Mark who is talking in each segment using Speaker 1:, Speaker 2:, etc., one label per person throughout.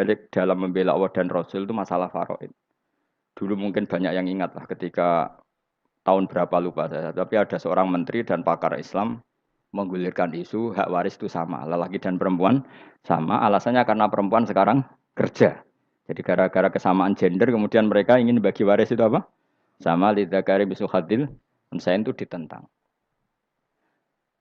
Speaker 1: balik dalam membela Allah dan Rasul itu masalah faraid. Dulu mungkin banyak yang ingat lah ketika tahun berapa lupa saya, tapi ada seorang menteri dan pakar Islam menggulirkan isu hak waris itu sama, lelaki dan perempuan sama. Alasannya karena perempuan sekarang kerja. Jadi gara-gara kesamaan gender kemudian mereka ingin bagi waris itu apa? Sama lidzakari bisul hadil unsain itu ditentang.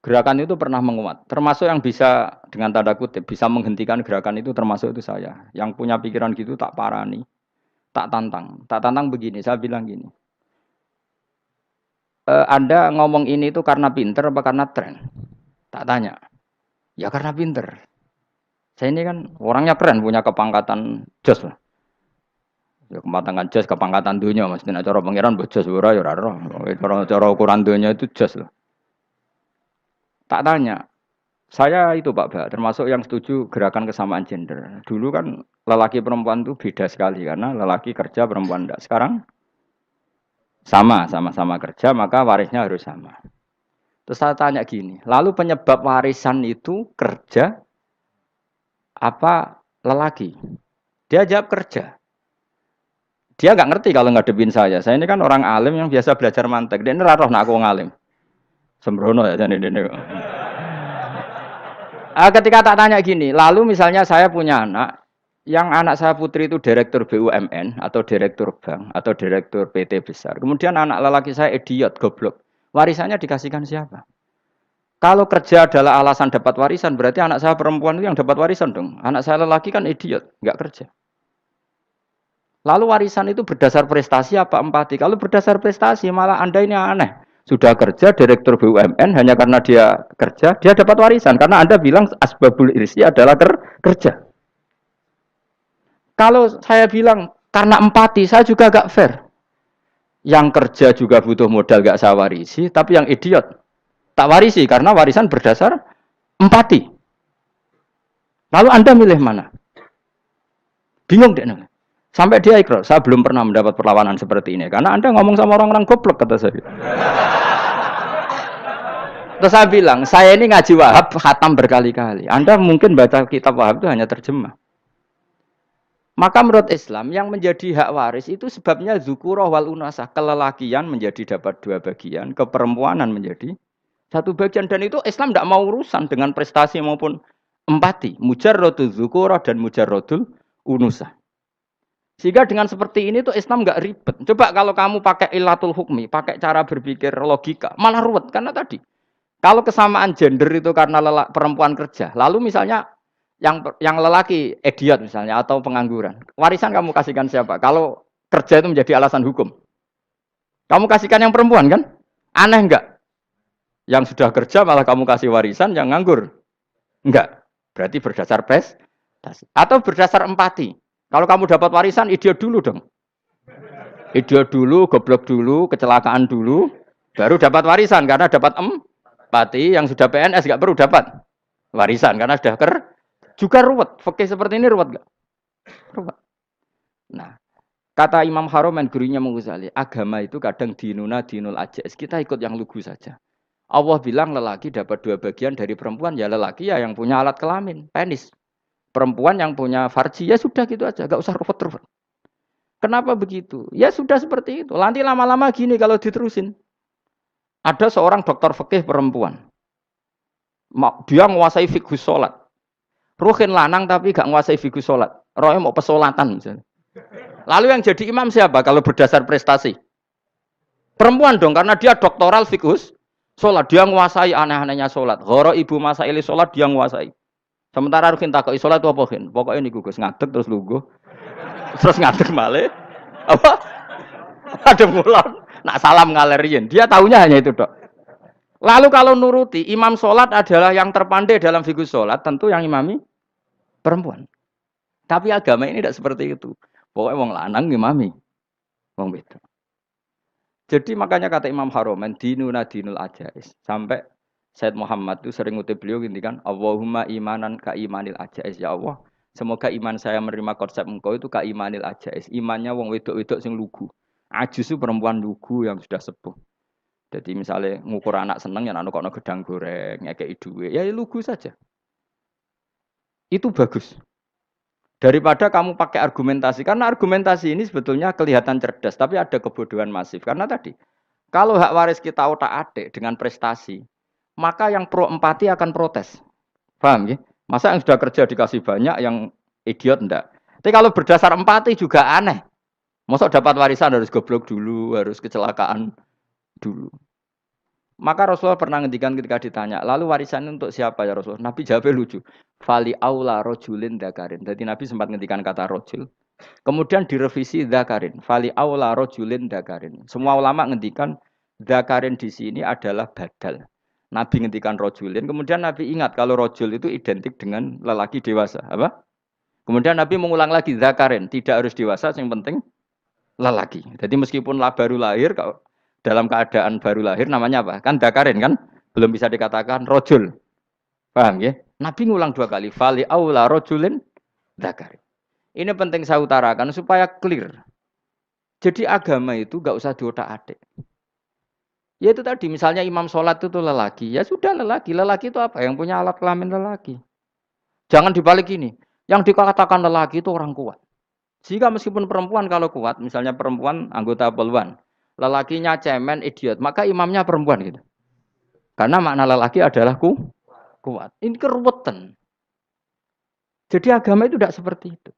Speaker 1: Gerakan itu pernah menguat, termasuk yang bisa dengan tanda kutip bisa menghentikan gerakan itu termasuk itu saya. Yang punya pikiran gitu tak parani, tak tantang begini. Saya bilang gini, Anda ngomong ini itu karena pinter apa karena tren? Tak tanya, ya karena pinter. Saya ini kan orangnya keren, punya kepangkatan jos lah. Ya kepangkatan jos, kepangkatan dunia, maksudnya cara pangeran bojos ora ya ora. Cara ukuran dunia itu jos lah. Tak tanya, saya itu Pak Ba, termasuk yang setuju gerakan kesamaan gender. Dulu kan lelaki perempuan itu beda sekali karena lelaki kerja perempuan enggak. Sekarang sama-sama kerja maka warisnya harus sama. Terus saya tanya gini, lalu penyebab warisan itu kerja apa lelaki? Dia jawab kerja. Dia nggak ngerti kalau ngadepin saya. Saya ini kan orang alim yang biasa belajar mantek. Dia ini roh nak aku ngalim. Sembrono ya jadi ini. Ketika tak tanya gini, lalu misalnya saya punya anak, yang anak saya putri itu direktur BUMN atau direktur bank atau direktur PT besar. Kemudian anak lelaki saya idiot, goblok. Warisannya dikasihkan siapa? Kalau kerja adalah alasan dapat warisan, berarti anak saya perempuan itu yang dapat warisan dong. Anak saya lelaki kan idiot, nggak kerja. Lalu warisan itu berdasar prestasi apa empati? Kalau berdasar prestasi malah Anda ini aneh. Sudah kerja direktur BUMN hanya karena dia kerja, dia dapat warisan. Karena Anda bilang asbabul irsi adalah kerja. Kalau saya bilang karena empati, saya juga gak fair. Yang kerja juga butuh modal gak saya warisi, tapi yang idiot tak warisi karena warisan berdasar empati. Lalu Anda milih mana? Bingung deh. Sampai dia ikrar, saya belum pernah mendapat perlawanan seperti ini. Karena Anda ngomong sama orang-orang goblok, kata saya. Terus saya bilang, saya ini ngaji Wahab, khatam berkali-kali. Anda mungkin baca kitab Wahab itu hanya terjemah. Maka menurut Islam, yang menjadi hak waris itu sebabnya zukurah wal unasah. Kelelakian menjadi dapat dua bagian, keperempuanan menjadi satu bagian. Dan itu Islam tidak mau urusan dengan prestasi maupun empati. Mujarrodul zukurah dan mujarrodul unusah. Sehingga dengan seperti ini tuh Islam nggak ribet. Coba kalau kamu pakai ilatul hukmi, pakai cara berpikir logika, malah ruwet. Karena tadi, kalau kesamaan gender itu karena perempuan kerja, lalu misalnya yang lelaki idiot misalnya atau pengangguran, warisan kamu kasihkan siapa? Kalau kerja itu menjadi alasan hukum, kamu kasihkan yang perempuan kan? Aneh enggak? Yang sudah kerja malah kamu kasih warisan yang nganggur? Enggak. Berarti berdasar prestasi atau berdasar empati. Kalau kamu dapat warisan, idiot dulu dong. Idiot dulu, goblok dulu, kecelakaan dulu, baru dapat warisan karena dapat empati. Yang sudah PNS nggak perlu dapat warisan karena sudah juga ruwet. Fikih seperti ini ruwet nggak? Ruwet. Nah, kata Imam Haromen gurunya Ghazali, agama itu kadang dinuna dinul ajais. Kita ikut yang lugu saja. Allah bilang lelaki dapat dua bagian dari perempuan, ya lelaki ya yang punya alat kelamin, penis. Perempuan yang punya farji, ya sudah gitu aja, gak usah ruwet-ruwet. Kenapa begitu? Ya sudah seperti itu. Nanti lama-lama gini kalau diterusin. Ada seorang dokter fikih perempuan. Dia menguasai fikih sholat. Ruhin lanang tapi gak menguasai fikih sholat. Rohnya mau pesolatan misalnya. Lalu yang jadi imam siapa kalau berdasar prestasi? Perempuan dong, karena dia doktoral fikih sholat. Dia menguasai aneh-anehnya sholat. Goro ibu masaili sholat dia menguasai. Sementara Rukin takoi sholat itu apa Rukin? Pokoknya ini gugus ngadeg terus lugu, terus ngadeg male, apa? Ada mulon, nak salam ngalerin. Dia tahunya hanya itu dok. Lalu kalau nuruti imam sholat adalah yang terpandai dalam fikih sholat, tentu yang imami perempuan. Tapi agama ini tidak seperti itu. Pokoknya wong lanang imami, wong beda. Jadi makanya kata Imam Haromen dinuna dinul ajais sampai Said Muhammad itu sering ngutip beliau gini kan, Allahumma imanan ka imanil ajais, ya Allah. Semoga iman saya menerima konsep engkau itu ka imanil ajais. Imannya wong wedok-wedok sing lugu. Ajus itu perempuan lugu yang sudah sepuh. Jadi misalnya ngukur anak seneng ya anak kono gedang goreng, ngekei duwe, ya lugu saja. Itu bagus. Daripada kamu pakai argumentasi, karena argumentasi ini sebetulnya kelihatan cerdas, tapi ada kebodohan masif. Karena tadi, kalau hak waris kita otak-atik dengan prestasi, maka yang pro empati akan protes. Paham ya? Masa yang sudah kerja dikasih banyak, yang idiot enggak? Tapi kalau berdasar empati juga aneh. Masa dapat warisan harus goblok dulu, harus kecelakaan dulu. Maka Rasulullah pernah ngendikan ketika ditanya, lalu warisan untuk siapa ya Rasulullah? Nabi jawabnya lucu. Fali aula rojulin dakarin. Jadi Nabi sempat ngendikan kata rojul. Kemudian direvisi dakarin. Fali aula rojulin dakarin. Semua ulama ngendikan dakarin di sini adalah badal. Nabi ngendikan rojulin. Kemudian Nabi ingat kalau rojul itu identik dengan lelaki dewasa. Apa? Kemudian Nabi mengulang lagi dakarin. Tidak harus dewasa, yang penting lelaki. Jadi meskipun baru lahir, dalam keadaan baru lahir namanya apa? Kan dakarin kan? Belum bisa dikatakan rojul. Paham ya? Nabi ngulang 2 kali. Fali aula rojulin dakarin. Ini penting saya utarakan supaya clear. Jadi agama itu gak usah diotak-atik. Ya itu tadi, misalnya imam sholat itu lelaki. Ya sudah lelaki. Lelaki itu apa? Yang punya alat kelamin lelaki. Jangan dibalik ini. Yang dikatakan lelaki itu orang kuat. Jika meskipun perempuan kalau kuat, misalnya perempuan anggota poluan, lelakinya cemen, idiot, maka imamnya perempuan gitu. Karena makna lelaki adalah kuat. Ini keruwetan. Jadi agama itu tidak seperti itu.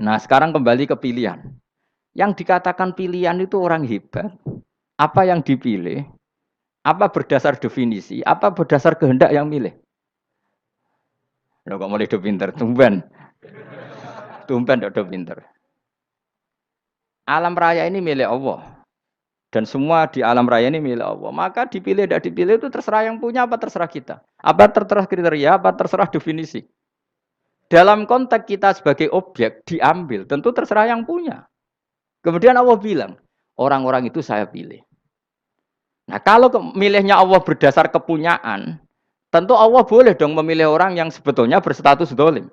Speaker 1: Nah sekarang kembali ke pilihan. Yang dikatakan pilihan itu orang hebat. Apa yang dipilih? Apa berdasar definisi? Apa berdasar kehendak yang milih? Lo kok mulai do pinter, tumben. Tumben do pinter. Alam raya ini milik Allah. Dan semua di alam raya ini milik Allah. Maka dipilih tidak dipilih itu terserah yang punya apa terserah kita. Apa terserah kriteria, apa terserah definisi. Dalam konteks kita sebagai objek diambil, tentu terserah yang punya. Kemudian Allah bilang, orang-orang itu saya pilih. Nah kalau milihnya Allah berdasar kepunyaan, tentu Allah boleh dong memilih orang yang sebetulnya berstatus dolim.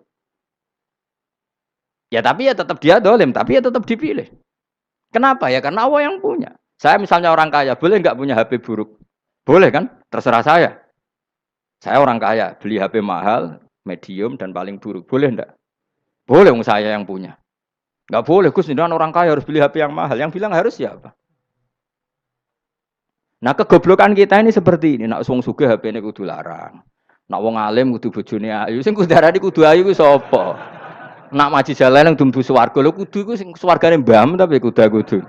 Speaker 1: Ya tapi ya tetap dia dolim, tapi ya tetap dipilih. Kenapa ya? Karena Allah yang punya. Saya misalnya orang kaya, boleh nggak punya HP buruk? Boleh kan? Terserah saya. Saya orang kaya, beli HP mahal, medium, dan paling buruk. Boleh enggak? Boleh, saya yang punya. Enggak boleh, Gus, ini orang kaya harus beli HP yang mahal. Yang bilang harus siapa? Nah, kegoblokan kita ini seperti ini. Nak wong sugih HP ini kudu larang. Nak wong alim kudu bojone ayu. Sing kudu darani kudu ayu ku sapa? Nak maji jalan yang dumdu swarga. Lho kudu ku sing swargane mbam tapi kudu.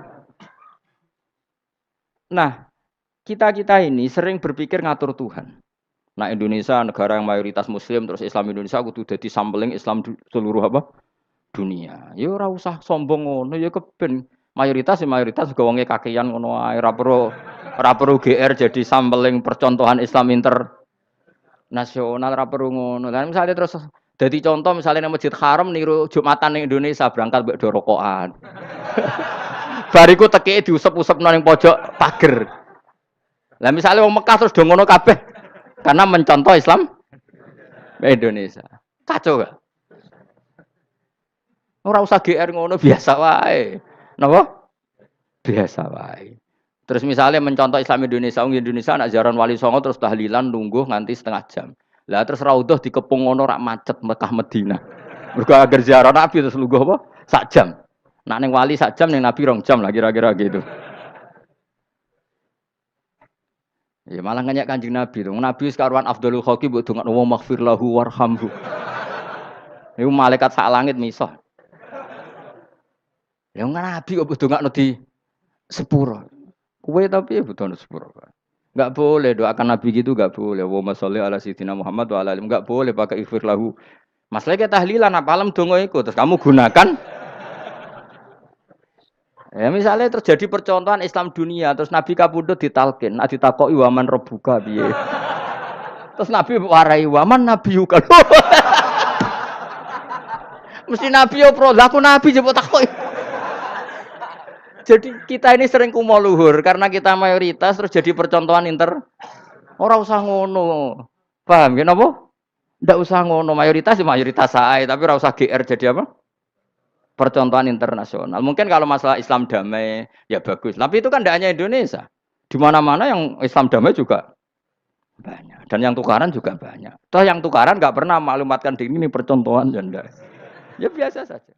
Speaker 1: Nah, kita ini sering berpikir ngatur Tuhan. Nah Indonesia negara yang mayoritas Muslim terus Islam Indonesia kudu dadi sampling Islam seluruh apa dunia. Ya ora usah sombong ngono ya keben mayoritas juga wonge kakean ngono ae ora perlu GR jadi sampling percontohan Islam internasional ora perlu ngono. Lah misalnya terus dadi contoh misalnya nang Masjid Haram niru Jumatan ning Indonesia berangkat mbek do rokokan. Bariku tekike diusep-usepno ning pojok pager. Lah misalnya wong Mekah terus do ngono kabeh karena mencontoh Islam Indonesia. Kacau gak? Ora usah GR ngono biasa wae. Napa? Biasa wae. Terus misalnya mencontoh Islam Indonesia, Indonesia nak ziarah Wali Songo terus tahlilan nunggu nganti setengah jam. Lah terus raudhah dikepung ngono rak macet Mekah Madinah. Mergo agar ziarah Nabi terus lungguh apa? Sak jam. Nak ning wali sak jam ning Nabi 2 jam lah kira-kira gitu. Ya malah nganyak Kanjeng Nabi dong. Nabi sekaruan afdhalul khalqi mbok dongakno wa maghfir lahu warhamhu. Iku malaikat sak langit miso. Ya Nabi kok mbok dongakno di sepuro. Kowe tapi ya butuh sepuro. Enggak boleh doakan Nabi gitu enggak boleh. Wa sholli ala sayyidina Muhammad wa ala alihi enggak boleh pakai ighfir lahu. Masalah kita tahlilan apa alam donga iku terus kamu gunakan. Ya misalnya terjadi percontohan Islam dunia terus Nabi kapundhut ditalkin, nek ditakoki waman rebuka piye. Terus Nabi warai waman nabiyuka. Mesti Nabi yo pro, lah aku Nabi jebuk takoki. Jadi kita ini sering kumo luhur karena kita mayoritas terus jadi percontohan ora usah ngono. Paham ya napa? Ndak usah ngono, mayoritas sae, tapi ora usah GR jadi apa? Percontohan internasional. Mungkin kalau masalah Islam damai ya bagus. Tapi itu kan tidak hanya Indonesia. Di mana-mana yang Islam damai juga banyak. Dan yang tukaran juga banyak. Toh yang tukaran nggak pernah maklumatkan diri ini percontohan ya ndak. Ya biasa saja.